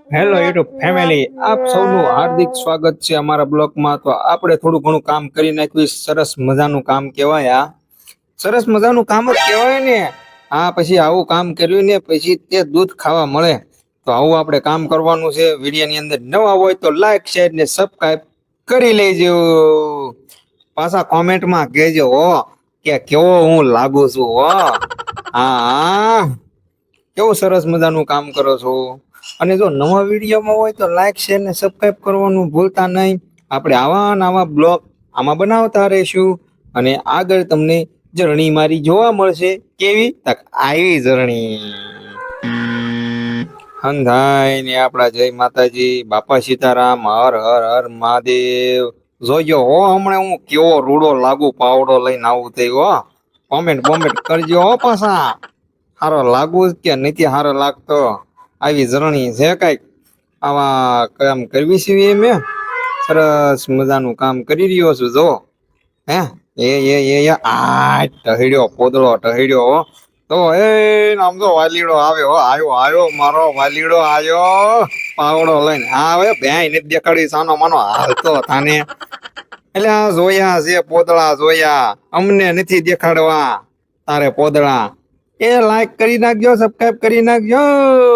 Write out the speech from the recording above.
Hello YouTube family, આપ સૌનું હાર્દિક સ્વાગત છે અમારા બ્લોગમાં. તો આપણે થોડું ઘણું કામ કરી નાખ્યું. સરસ મજાનું કામ કહેવાય. આ સરસ મજાનું કામ જ કહેવાય ને. આ પછી આવું કામ કર્યું ને પછી તે દૂધ ખાવા મળે. તો આવું આપણે કામ કરવાનું છે. વિડીયોની અંદર નવા હોય તો લાઈક શેર ને સબસ્ક્રાઇબ કરી લેજો. પાછા કોમેન્ટમાં કહેજો હો કે કેવો હું લાગુ છું. હો હા, કેવું સરસ મજાનું કામ કરો છો. અને જો નવા વિડીયોમાં હોય તો લાઈક શેર ને સબસ્ક્રાઇબ કરવાનું ભૂલતા નહીં. આપણે આવા નવા બ્લોગ આમાં બનાવતા રહીશું. અને આગળ તમને જર્ની મારી જોવા મળશે. કેવી તક આવી જર્ની હંધાઈ ને આપણા જય માતાજી, બાપા સીતારામ, હર હર હર મહાદેવ. જોજો હો હમણાં હું કેવો રૂડો લાગુ પાવડો લઈને આવું તે હો. કોમેન્ટ બોમેન્ટ કરજો હો. પાછા હારો લાગુ કે નથી હારો લાગતો. આવી જર્ની છે કઈક આવા કામ કરવી છે. મેં સરસ મજાનું કામ કરી રહ્યો છું. જો હે આ ટહડ્યો પોદળો ટહડ્યો. તો એ આમ તો વાલીડો આવ્યો આવ્યો મારો વાલીડો આવ્યો પાવડો લઈને આવે. ભેંય નથી દેખાડી સાનો માનો હાલતો થાને. એટલે આ જોયા છે પોદળા જોયા, અમને નથી દેખાડવા તારે પોદળા. એ લાઈક કરી નાખજો, સબસ્ક્રાઇબ કરી નાખજો.